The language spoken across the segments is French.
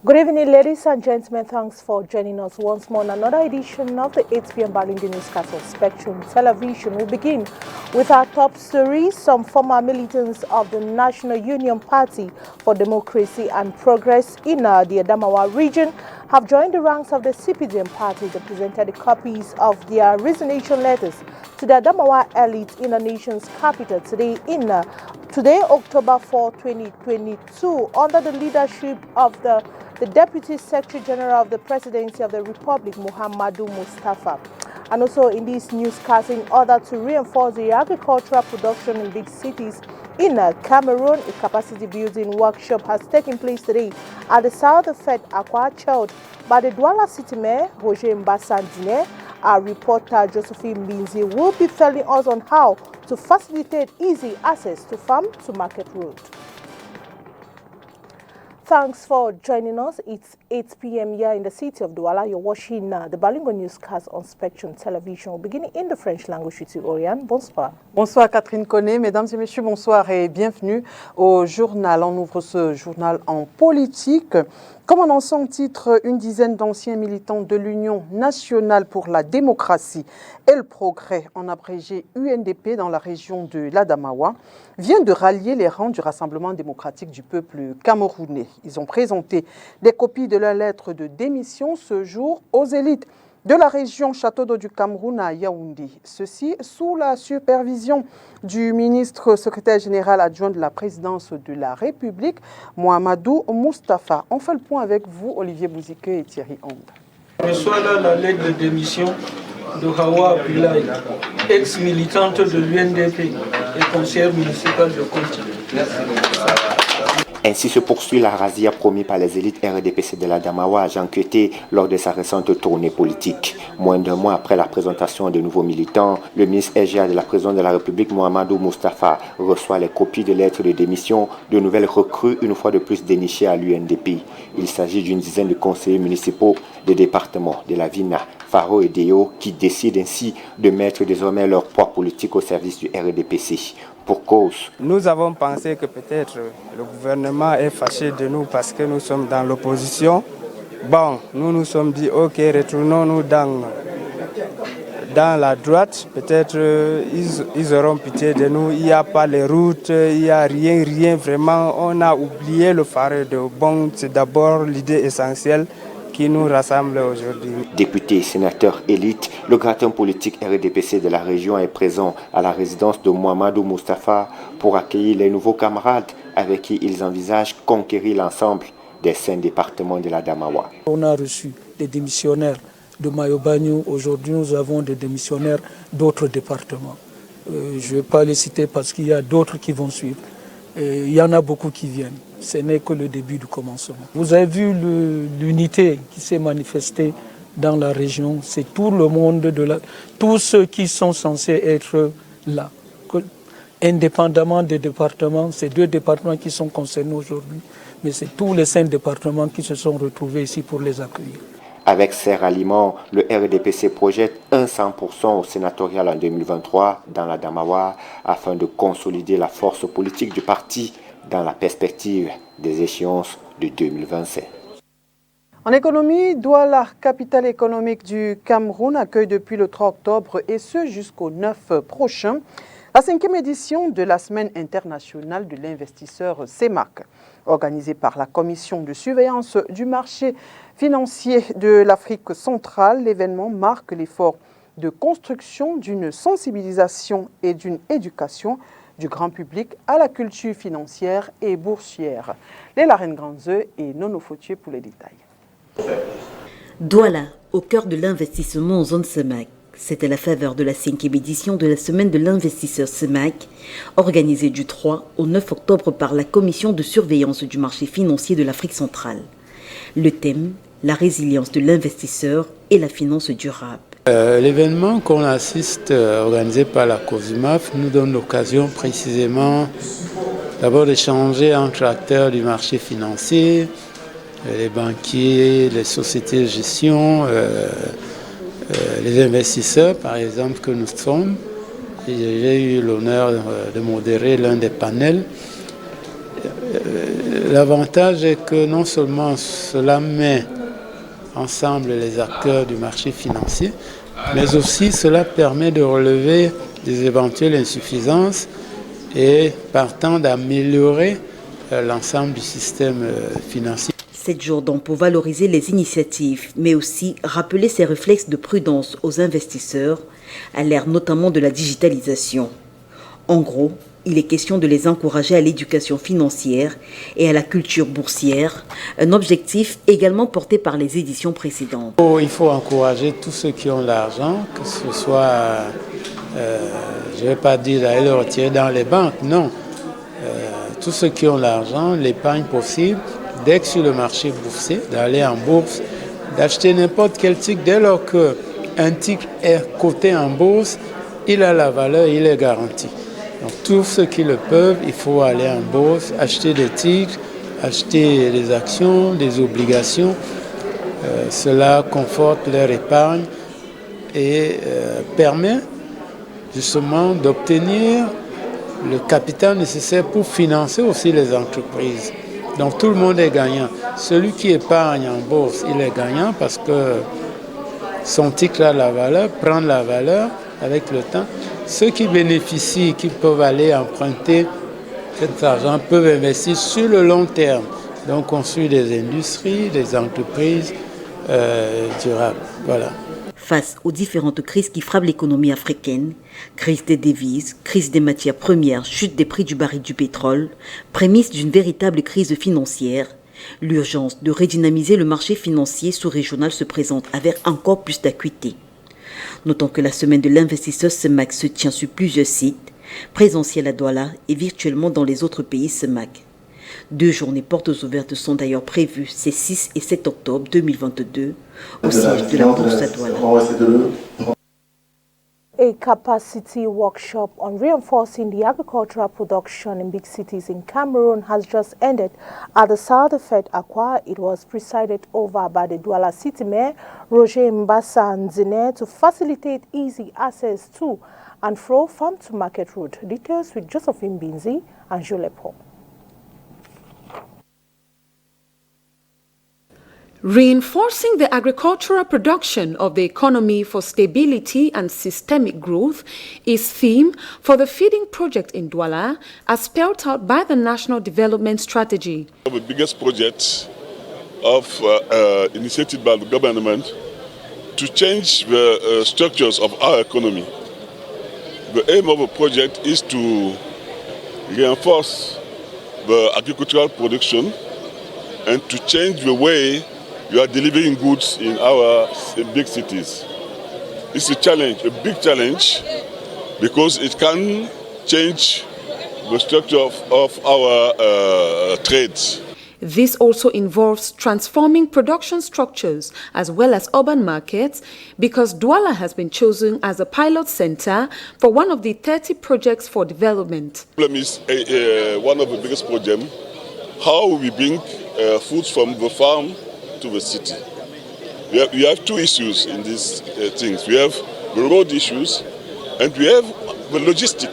Good evening, ladies and gentlemen. Thanks for joining us once more on another edition of the 8 p.m. Balingo Newscast on Spectrum Television. We'll begin with our top story. Some former militants of the National Union Party for Democracy and Progress in the Adamawa region have joined the ranks of the CPDM party. They presented the copies of their resignation letters to the Adamawa elite in the nation's capital today, October 4, 2022, under the leadership of the Deputy Secretary General of the Presidency of the Republic, Muhammadu Mustafa. And also in this newscast, in order to reinforce the agricultural production in big cities in Cameroon, a capacity building workshop has taken place today at the South Fed Akwa Child by the Douala City Mayor, Roger Mbasandine. Our reporter, Josephine Binzi, will be telling us on how to facilitate easy access to farm to market road. Thanks for joining us. It's 8 p.m. here in the city of Douala. You're watching the Balingo Newscast on Spectrum Television. Beginning in the French language with you, Oriane. Bonsoir. Bonsoir Catherine Koné. Mesdames et messieurs, bonsoir et bienvenue au journal. On ouvre ce journal en politique. Comme en son titre, une dizaine d'anciens militants de l'Union nationale pour la démocratie et le progrès, en abrégé UNDP dans la région de l'Adamawa, vient de rallier les rangs du Rassemblement démocratique du peuple camerounais. Ils ont présenté des copies de leurs lettres de démission ce jour aux élites de la région Château d'eau du Cameroun à Yaoundé. Ceci sous la supervision du ministre secrétaire général adjoint de la présidence de la République, Muhammadu Mustafa. On fait le point avec vous, Olivier Bouzike et Thierry Onde. Je reçois là la lettre de démission de Hawa Abdoulaye, ex-militante de l'UNDP et conseillère municipale de Conti. Ainsi se poursuit la razzia promise par les élites RDPC de l'Adamawa à Jean Kété lors de sa récente tournée politique. Moins d'un mois après la présentation de nouveaux militants, le ministre SGA de la présidence de la République, Muhammadu Mustafa, reçoit les copies de lettres de démission de nouvelles recrues, une fois de plus dénichées à l'UNDP. Il s'agit d'une dizaine de conseillers municipaux des départements de la Vina, Faro et Deo qui décident ainsi de mettre désormais leur poids politique au service du RDPC. Pour cause. Nous avons pensé que peut-être le gouvernement est fâché de nous parce que nous sommes dans l'opposition. Bon, nous nous sommes dit, ok, retournons-nous dans la droite. Peut-être ils auront pitié de nous. Il n'y a pas les routes, il n'y a rien vraiment. On a oublié le phare de bon. C'est d'abord l'idée essentielle qui nous rassemble aujourd'hui. Député, sénateur élite, le gratin politique RDPC de la région est présent à la résidence de Muhammadu Mustafa pour accueillir les nouveaux camarades avec qui ils envisagent conquérir l'ensemble des 5 départements de l'Adamawa. On a reçu des démissionnaires de Mayobagnou. Aujourd'hui, nous avons des démissionnaires d'autres départements. Je ne vais pas les citer parce qu'il y a d'autres qui vont suivre. Il y en a beaucoup qui viennent. Ce n'est que le début du commencement. Vous avez vu l'unité qui s'est manifestée dans la région. C'est tout le monde, tous ceux qui sont censés être là. Indépendamment des départements, c'est 2 départements qui sont concernés aujourd'hui, mais c'est tous les 5 départements qui se sont retrouvés ici pour les accueillir. Avec ces ralliements, le RDPC projette un 100% au sénatorial en 2023 dans la Damawa afin de consolider la force politique du parti dans la perspective des échéances de 2025. En économie, Douala, capitale économique du Cameroun, accueille depuis le 3 octobre et ce jusqu'au 9 prochain la 5e édition de la Semaine internationale de l'investisseur CEMAC. Organisée par la Commission de surveillance du marché financier de l'Afrique centrale, l'événement marque l'effort de construction d'une sensibilisation et d'une éducation du grand public à la culture financière et boursière. Léla Reine-Granzeux et Nono Fautier pour les détails. Douala, au cœur de l'investissement en zone CEMAC. C'est à la faveur de la 5e édition de la Semaine de l'investisseur CEMAC, organisée du 3 au 9 octobre par la Commission de surveillance du marché financier de l'Afrique centrale. Le thème, la résilience de l'investisseur et la finance durable. L'événement qu'on assiste, organisé par la COSUMAF, nous donne l'occasion précisément d'abord d'échanger entre acteurs du marché financier, les banquiers, les sociétés de gestion, les investisseurs par exemple que nous sommes. J'ai eu l'honneur de modérer l'un des panels L'avantage est que non seulement cela met ensemble les acteurs du marché financier, mais aussi cela permet de relever des éventuelles insuffisances et partant d'améliorer l'ensemble du système financier. 7 jours donc pour valoriser les initiatives, mais aussi rappeler ces réflexes de prudence aux investisseurs, à l'ère notamment de la digitalisation. En gros, il est question de les encourager à l'éducation financière et à la culture boursière, un objectif également porté par les éditions précédentes. Il faut encourager tous ceux qui ont l'argent, que ce soit, je ne vais pas dire d'aller le retirer dans les banques, non. Tous ceux qui ont l'argent, l'épargne possible, dès que sur le marché boursier, d'aller en bourse, d'acheter n'importe quel titre, dès lors qu'un titre est coté en bourse, il a la valeur, il est garanti. Donc tous ceux qui le peuvent, il faut aller en bourse, acheter des titres, acheter des actions, des obligations. Cela conforte leur épargne et permet justement d'obtenir le capital nécessaire pour financer aussi les entreprises. Donc tout le monde est gagnant. Celui qui épargne en bourse, il est gagnant parce que son titre a la valeur, prend la valeur avec le temps. Ceux qui bénéficient, qui peuvent aller emprunter cet argent, peuvent investir sur le long terme. Donc construire des industries, des entreprises durables. Voilà. Face aux différentes crises qui frappent l'économie africaine, crise des devises, crise des matières premières, chute des prix du baril du pétrole, prémisse d'une véritable crise financière, l'urgence de redynamiser le marché financier sous-régional se présente avec encore plus d'acuité. Notons que la semaine de l'investisseur CEMAC se tient sur plusieurs sites, présentiels à Douala et virtuellement dans les autres pays CEMAC. 2 journées portes ouvertes sont d'ailleurs prévues ces 6 et 7 octobre 2022 au siège de la Bourse à Douala. A capacity workshop on reinforcing the agricultural production in big cities in Cameroon has just ended at the South Fed Aqua. It was presided over by the Douala City Mayor, Roger Mbassa Nzine, to facilitate easy access to and from farm to market route. Details with Josephine Binzi and Julepo. Reinforcing the agricultural production of the economy for stability and systemic growth is theme for the feeding project in Douala, as spelled out by the National Development Strategy. The biggest project initiated by the government to change the structures of our economy. The aim of the project is to reinforce the agricultural production and to change the way we are delivering goods in our big cities. It's a challenge, a big challenge, because it can change the structure of our trades. This also involves transforming production structures as well as urban markets, because Douala has been chosen as a pilot center for one of the 30 projects for development. The problem is one of the biggest problems, how we bring foods from the farm to the city. We have 2 issues in these things. We have the road issues and we have the logistic.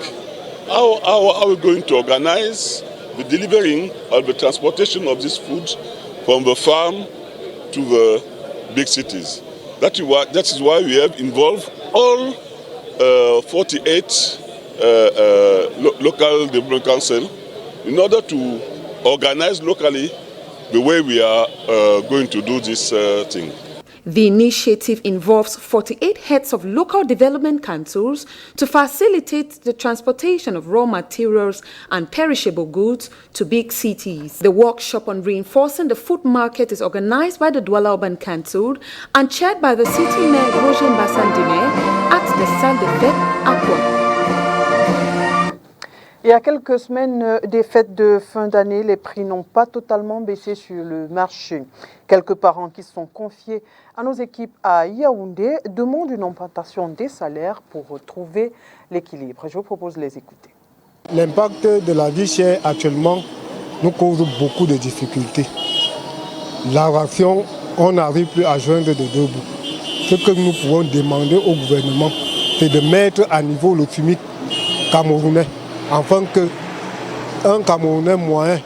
How are we going to organize the delivering or the transportation of this food from the farm to the big cities? That is why we have involved all 48 local development council in order to organize locally the way we are going to do this thing. The initiative involves 48 heads of local development councils to facilitate the transportation of raw materials and perishable goods to big cities. The workshop on reinforcing the food market is organized by the Douala Urban Council and chaired by the city mayor Roger Mbassa Nzine at the Salle des Fêtes Aqua. Il y a quelques semaines des fêtes de fin d'année, les prix n'ont pas totalement baissé sur le marché. Quelques parents qui sont confiés à nos équipes à Yaoundé demandent une augmentation des salaires pour retrouver l'équilibre. Je vous propose de les écouter. L'impact de la vie chère actuellement nous cause beaucoup de difficultés. La ration, on n'arrive plus à joindre de 2 bouts. Ce que nous pouvons demander au gouvernement, c'est de mettre à niveau le SMIC camerounais, afin qu'un Camerounais moyen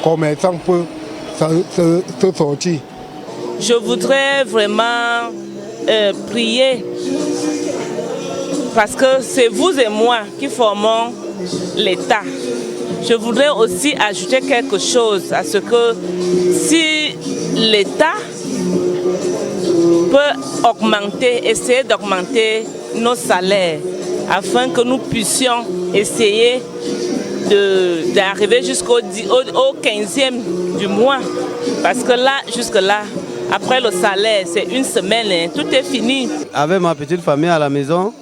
commerçants peuvent se sortir. Je voudrais vraiment prier parce que c'est vous et moi qui formons l'État. Je voudrais aussi ajouter quelque chose à ce que si l'État peut essayer d'augmenter nos salaires afin que nous puissions essayer d'arriver jusqu'au 15e du mois. Parce que là, jusque-là, après le salaire, c'est une semaine, tout est fini. Avec ma petite famille à la maison,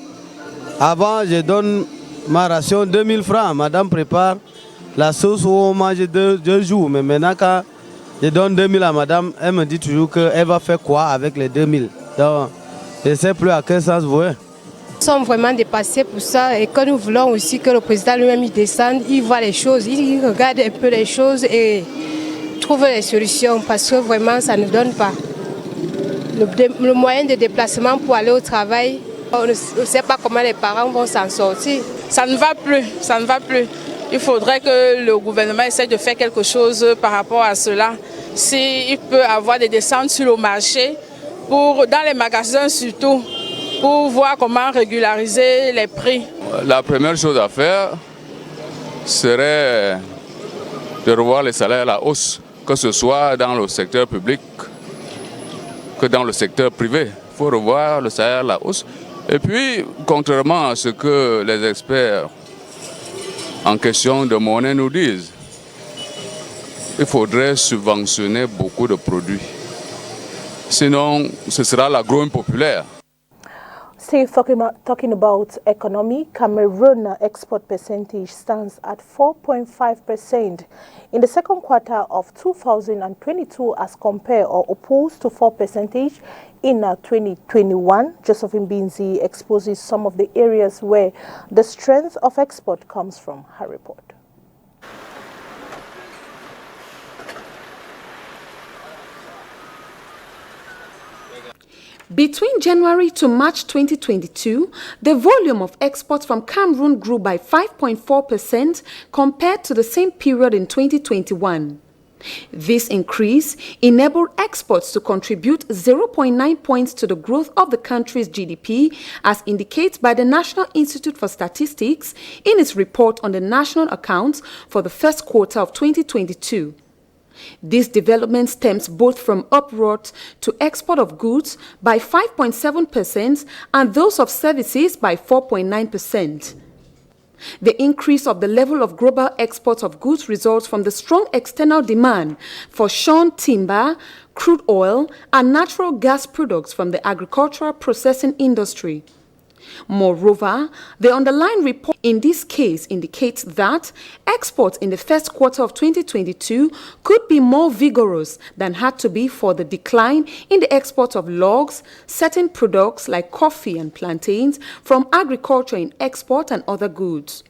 avant je donne ma ration 2000 francs. Madame prépare la sauce où on mange 2 jours. Mais maintenant quand je donne 2000 à madame, elle me dit toujours qu'elle va faire quoi avec les 2000. Donc je ne sais plus à quel sens vous êtes. Nous sommes vraiment dépassés pour ça et que nous voulons aussi que le président lui-même il descende, il voit les choses, il regarde un peu les choses et trouve les solutions parce que vraiment ça ne donne pas. Le moyen de déplacement pour aller au travail, on ne sait pas comment les parents vont s'en sortir. Ça ne va plus, ça ne va plus. Il faudrait que le gouvernement essaie de faire quelque chose par rapport à cela. S'il peut avoir des descentes sur le marché, dans les magasins surtout, pour voir comment régulariser les prix. La première chose à faire serait de revoir les salaires à la hausse, que ce soit dans le secteur public que dans le secteur privé. Il faut revoir le salaire à la hausse. Et puis, contrairement à ce que les experts en question de monnaie nous disent, il faudrait subventionner beaucoup de produits. Sinon, ce sera la grogne populaire. Still talking about economy, Cameroon export percentage stands at 4.5% in the second quarter of 2022 as compared or opposed to 4% in 2021. Josephine Binzi exposes some of the areas where the strength of export comes from. Her report. Between January to March 2022, the volume of exports from Cameroon grew by 5.4% compared to the same period in 2021. This increase enabled exports to contribute 0.9 points to the growth of the country's GDP, as indicated by the National Institute for Statistics in its report on the national accounts for the first quarter of 2022. This development stems both from upward to export of goods by 5.7% and those of services by 4.9%. The increase of the level of global exports of goods results from the strong external demand for sawn timber, crude oil, and natural gas products from the agricultural processing industry. Moreover, the underlying report in this case indicates that exports in the first quarter of 2022 could be more vigorous than had to be for the decline in the export of logs, certain products like coffee and plantains from agriculture in export and other goods.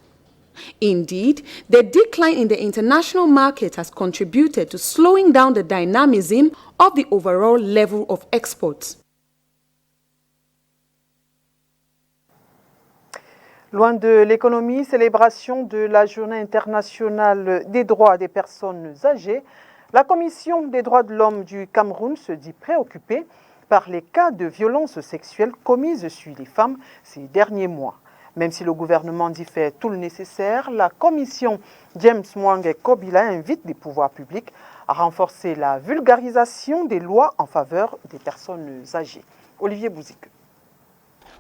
Indeed, the decline in the international market has contributed to slowing down the dynamism of the overall level of exports. Loin de l'économie, célébration de la Journée internationale des droits des personnes âgées, la Commission des droits de l'homme du Cameroun se dit préoccupée par les cas de violences sexuelles commises sur les femmes ces derniers mois. Même si le gouvernement dit faire tout le nécessaire, la Commission James Mwangi Kobila invite les pouvoirs publics à renforcer la vulgarisation des lois en faveur des personnes âgées. Olivier Bouzik.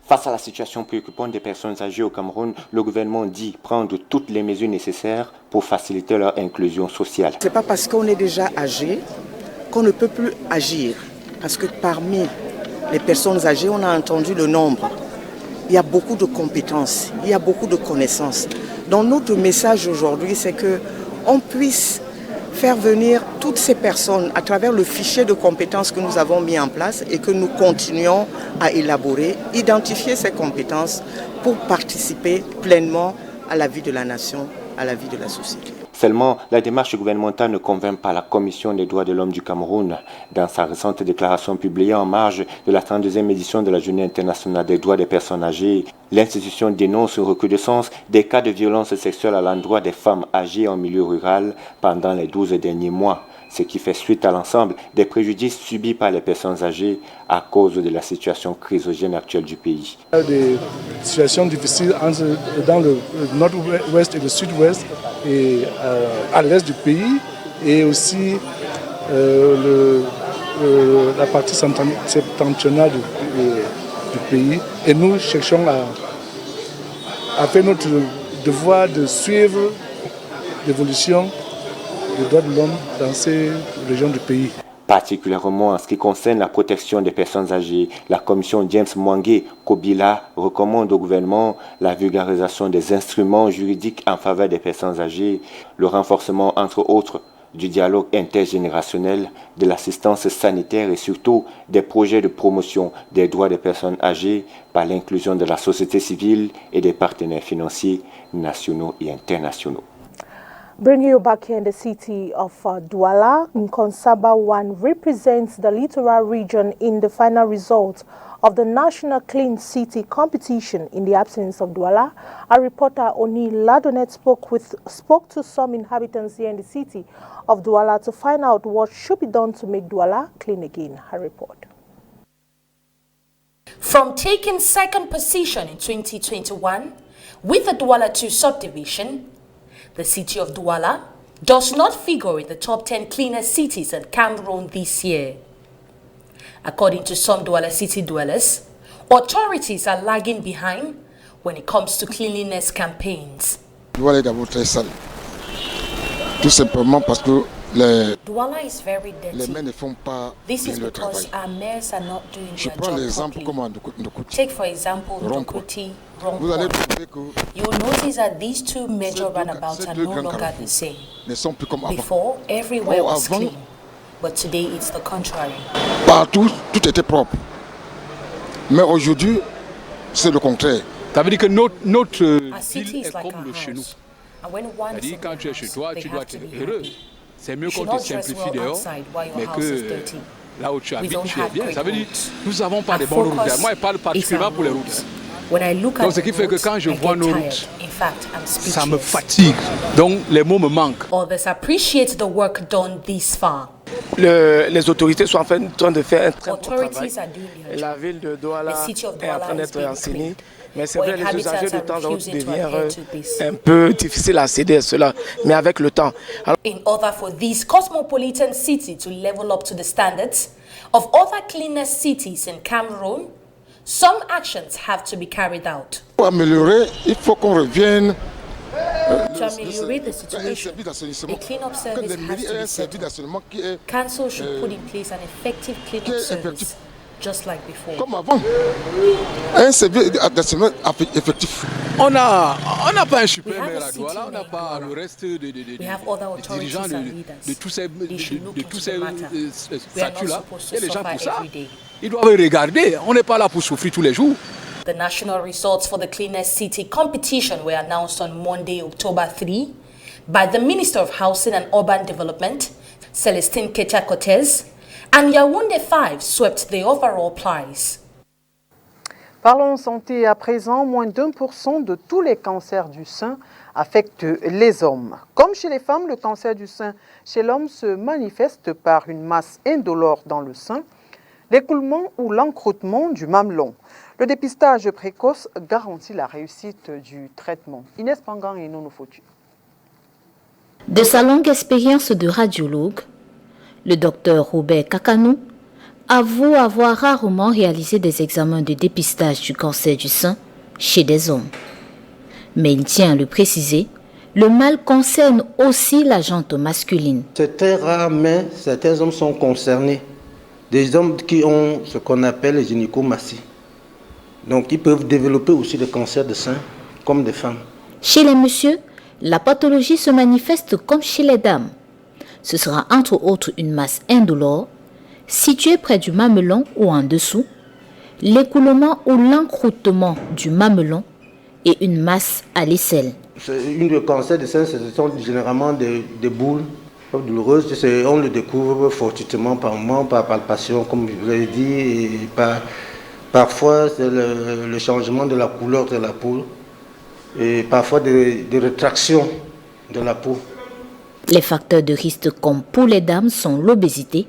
Face à la situation préoccupante des personnes âgées au Cameroun, le gouvernement dit prendre toutes les mesures nécessaires pour faciliter leur inclusion sociale. Ce n'est pas parce qu'on est déjà âgé qu'on ne peut plus agir. Parce que parmi les personnes âgées, on a entendu le nombre. Il y a beaucoup de compétences, il y a beaucoup de connaissances. Donc notre message aujourd'hui, c'est qu'on puisse faire venir toutes ces personnes à travers le fichier de compétences que nous avons mis en place et que nous continuons à élaborer, identifier ces compétences pour participer pleinement à la vie de la nation, à la vie de la société. Seulement, la démarche gouvernementale ne convainc pas la Commission des droits de l'homme du Cameroun. Dans sa récente déclaration publiée en marge de la 32e édition de la Journée internationale des droits des personnes âgées, l'institution dénonce une recrudescence des cas de violence sexuelle à l'endroit des femmes âgées en milieu rural pendant les 12 derniers mois, ce qui fait suite à l'ensemble des préjudices subis par les personnes âgées à cause de la situation chrysogène actuelle du pays. Il y a des situations difficiles dans le nord-ouest et le sud-ouest et à l'est du pays et aussi la partie septentrionale du pays. Et nous cherchons à faire notre devoir de suivre l'évolution des droits de l'homme dans ces régions du pays. Particulièrement en ce qui concerne la protection des personnes âgées, la commission James Mwangi Kobila recommande au gouvernement la vulgarisation des instruments juridiques en faveur des personnes âgées, le renforcement entre autres du dialogue intergénérationnel, de l'assistance sanitaire et surtout des projets de promotion des droits des personnes âgées par l'inclusion de la société civile et des partenaires financiers nationaux et internationaux. Bringing you back here in the city of Douala, Nkonsaba 1 represents the littoral region in the final result of the National Clean City competition. In the absence of Douala, our reporter Oni Ladonet spoke to some inhabitants here in the city of Douala to find out what should be done to make Douala clean again. Her report. From taking second position in 2021 with the Douala 2 subdivision, the city of Douala does not figure in the top 10 cleanest cities in Cameroon this year. According to some Douala city dwellers, authorities are lagging behind when it comes to cleanliness campaigns. Douala est d'abord très sale. Tout simplement parce que Douala is very dirty. maires ne font pas This is le because travail. our mayors are not doing Je their prends job l'exemple properly. comme Ndokouti. Take for example Rond-point. Ndokouti, Vous allez Rond-point. trouver que You will notice that these two major runabouts ces are deux no grands longer carrefours the same. ne sont plus comme avant. Before, everywhere Oh, was avant, clean, but today it's the contrary. Partout, tout était propre. Mais aujourd'hui, c'est le contraire. Ça veut dire que notre Our city ville is est like comme our le chez nous. house. And when one is C'est-à-dire in quand their tu es chez house, toi, they tu dois have être to be heureux. happy. C'est mieux You qu'on should te not dress simplifie well dehors, outside while your mais house is que dirty. là où tu We habites, don't tu es have bien. great Ça veut dire roads. nous n'avons pas Our de bonnes routes. focus Moi, je parle is particulièrement our pour les roads. routes. When I look Donc at ce qui the fait que roads, quand je I vois get nos tired. routes, In fact, I'm ça me speechless. fatigue. Donc les mots me manquent. Others appreciate the work done this far. Les autorités sont en train de faire un très bon travail. Authorities are doing their La job. ville de The Douala city of est en Douala train is d'être being enseignée. cleaned. Mais c'est But vrai, les inhabitants usagers de are temps en temps refusing to deviennent adhere to this. un peu difficiles à céder à cela. Mais avec le temps. Alors, In order for this cosmopolitan city to level up to the standards of other cleanest cities in Cameroon, some actions have to be carried out. Pour améliorer, il faut qu'on revienne. To ameliorate the situation, a clean-up service has to be set up. Council should put in place an effective clean-up service, just like before. Comme avant. Un service d'assainissement effectif. On n'a pas un super We have maire a à city Douala, on n'a named pas Douala. le reste We have other des dirigeants authorities and leaders. de tous ces, They should look de into tous the ces matter. We are not statuts-là. supposed Il y a to des gens pour suffer ça. every day. Ils doivent regarder. On n'est pas là pour souffrir tous les jours. The national results for the Cleanest City competition were announced on Monday, October 3, by the Minister of Housing and Urban Development, Celestine Ketia-Cortez, and Yaoundé 5 swept the overall prize. Parlons santé à présent. Moins d'1% de tous les cancers du sein affectent les hommes. Comme chez les femmes, le cancer du sein chez l'homme se manifeste par une masse indolore dans le sein, l'écoulement ou l'encroûtement du mamelon. Le dépistage précoce garantit la réussite du traitement. Inès Pangan et Nono Foutu. De sa longue expérience de radiologue, le docteur Robert Kakanou avoue avoir rarement réalisé des examens de dépistage du cancer du sein chez des hommes. Mais il tient à le préciser, le mal concerne aussi la jante masculine. C'est très rare, mais certains hommes sont concernés. Des hommes qui ont ce qu'on appelle les gynécomasties. Donc ils peuvent développer aussi des cancers de sein, comme des femmes. Chez les messieurs, la pathologie se manifeste comme chez les dames. Ce sera entre autres une masse indolore, située près du mamelon ou en dessous, l'écoulement ou l'encroûtement du mamelon et une masse à l'aisselle. Une cancer de sein, ce sont généralement des boules douloureuses. On le découvre fortuitement par moment, par palpation, comme je vous l'ai dit, et parfois c'est le changement de la couleur de la peau et parfois des rétractions de la peau. Les facteurs de risque comme pour les dames sont l'obésité,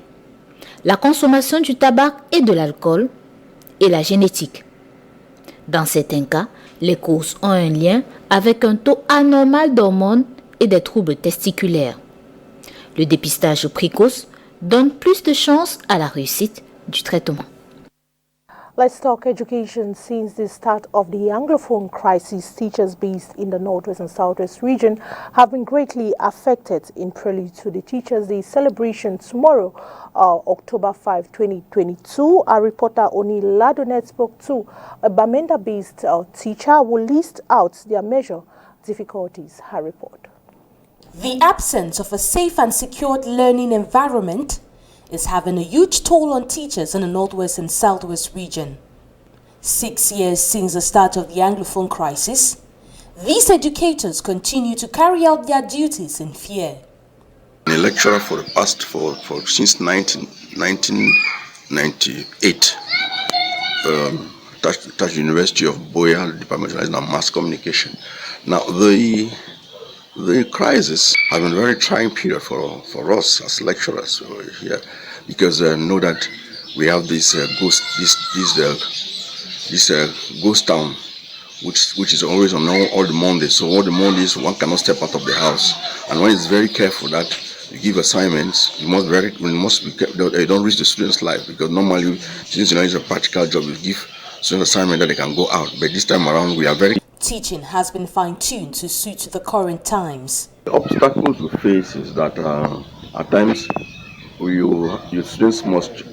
la consommation du tabac et de l'alcool et la génétique. Dans certains cas, les causes ont un lien avec un taux anormal d'hormones et des troubles testiculaires. Le dépistage précoce donne plus de chances à la réussite du traitement. Let's talk education. Since the start of the Anglophone crisis, teachers based in the Northwest and Southwest region have been greatly affected. In prelude to the Teachers' Day celebration tomorrow, October 5, 2022, our reporter Oni Ladonet spoke to a Bamenda-based teacher who list out their major difficulties. Her report. The absence of a safe and secured learning environment is having a huge toll on teachers in the Northwest and Southwest region. 6 years since the start of the Anglophone crisis, these educators continue to carry out their duties in fear. A lecturer for the past since 1998, touched the University of Boya, the Department of Mass Communication. Now the crisis has been a very trying period for us as lecturers here, because know that we have this ghost town, which is always on all the Mondays. So all the Mondays one cannot step out of the house, and one is very careful that you give assignments. You must be careful they don't reach the students' life, because normally since it's a practical job, you give students assignment that they can go out. But this time around, we are very. Teaching has been fine-tuned to suit the current times. The obstacles we face is that at times your students must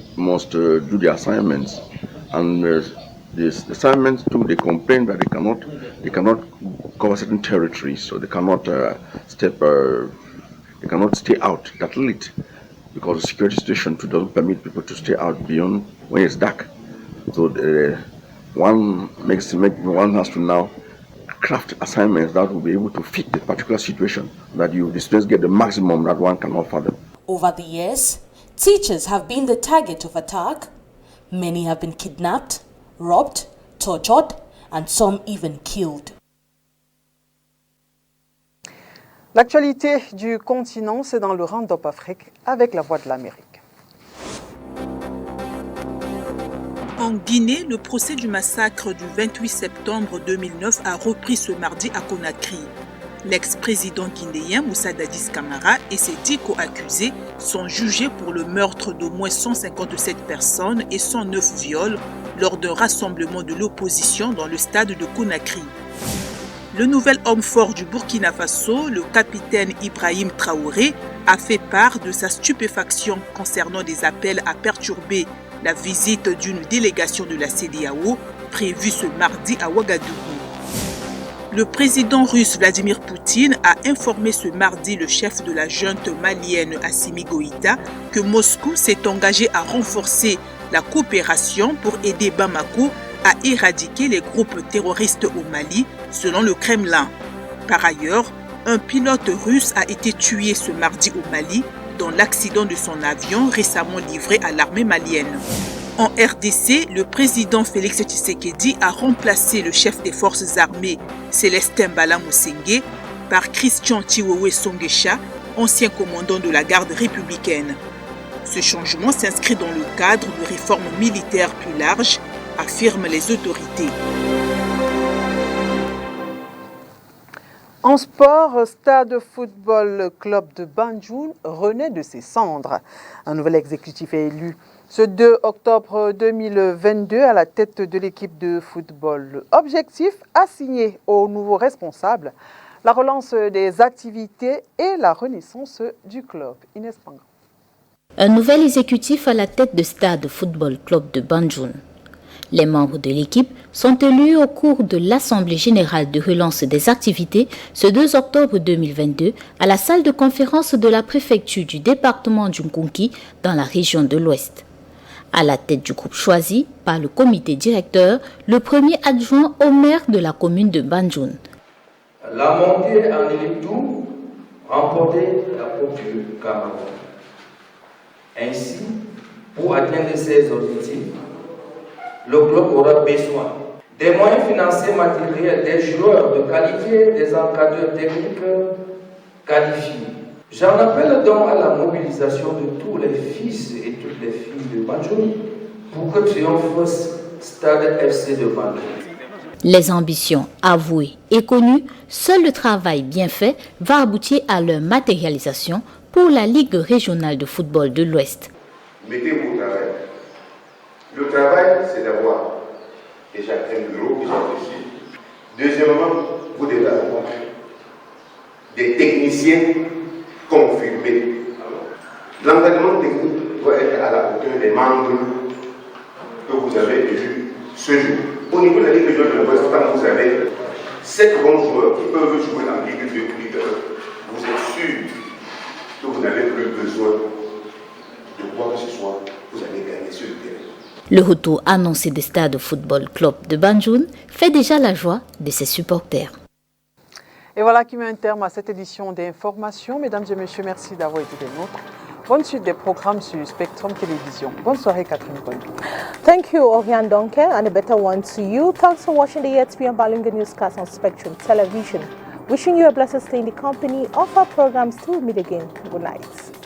do the assignments, and the assignments too, they complain that they cannot cover certain territories, so they cannot stay out that late, because the security situation too doesn't permit people to stay out beyond when it's dark. So one has to now craft assignments that will be able to fit the particular situation, that the students get the maximum that one can offer them. Over the years, teachers have been the target of attack. Many have been kidnapped, robbed, tortured, and some even killed. L'actualité du continent, c'est dans le Round-up Afrique avec la Voix de l'Amérique. En Guinée, le procès du massacre du 28 septembre 2009 a repris ce mardi à Conakry. L'ex-président guinéen Moussa Dadis Camara et ses 10 co-accusés sont jugés pour le meurtre d'au moins 157 personnes et 109 viols lors d'un rassemblement de l'opposition dans le stade de Conakry. Le nouvel homme fort du Burkina Faso, le capitaine Ibrahim Traoré, a fait part de sa stupéfaction concernant des appels à perturber la visite d'une délégation de la CEDEAO prévue ce mardi à Ouagadougou. Le président russe Vladimir Poutine a informé ce mardi le chef de la junte malienne Assimi Goïta que Moscou s'est engagé à renforcer la coopération pour aider Bamako à éradiquer les groupes terroristes au Mali, selon le Kremlin. Par ailleurs, un pilote russe a été tué ce mardi au Mali dans l'accident de son avion récemment livré à l'armée malienne. En RDC, le président Félix Tshisekedi a remplacé le chef des forces armées Célestin Mbala Moussengé par Christian Tiwewe Songesha, ancien commandant de la garde républicaine. Ce changement s'inscrit dans le cadre de réformes militaires plus larges, affirment les autorités. En sport, Stade Football Club de Banjul renaît de ses cendres. Un nouvel exécutif est élu ce 2 octobre 2022 à la tête de l'équipe de football. Objectif assigné au nouveau responsable, la relance des activités et la renaissance du club. Inès Panga. Un nouvel exécutif à la tête de Stade Football Club de Banjul. Les membres de l'équipe sont élus au cours de l'Assemblée générale de relance des activités ce 2 octobre 2022 à la salle de conférence de la préfecture du département du Nkunki dans la région de l'Ouest. À la tête du groupe choisi par le comité directeur, le premier adjoint au maire de la commune de Banjul. La montée en Ligue 2 remportait la Coupe du Cameroun. Ainsi, pour atteindre ces objectifs, le club aura besoin des moyens financiers matériels, des joueurs de qualité, des encadreurs techniques qualifiés. J'en appelle donc à la mobilisation de tous les fils et toutes les filles de Banjul pour que triomphe Stade FC de Banjul. Les ambitions avouées et connues, seul le travail bien fait va aboutir à leur matérialisation pour la Ligue régionale de football de l'Ouest. Mettez-vous au travail. Le travail, c'est d'avoir déjà un bureau que j'ai reçu. Deuxièmement, vous devez avoir des techniciens confirmés. L'encadrement technique doit être à la hauteur des membres que vous avez élus ce jour. Au niveau de la Ligue régionale de l'Ouest, quand vous avez 7 bons joueurs qui peuvent jouer en Ligue 2, vous êtes sûr que vous n'avez plus besoin de quoi que ce soit, vous allez gagner sur le terrain. Le retour annoncé des Stade Football Club de Banjul fait déjà la joie de ses supporters. Et voilà qui met un terme à cette édition d'information. Mesdames et messieurs, merci d'avoir été des nôtres. Bonne suite des programmes sur Spectrum Télévision. Bonne soirée, Catherine Bonne. Thank you, Oriane Donke, and a better one to you. Thanks for watching the 8 p.m. Balinga newscast on Spectrum Television. Wishing you a blessed stay in the company of our programs. Till we meet again. Good night.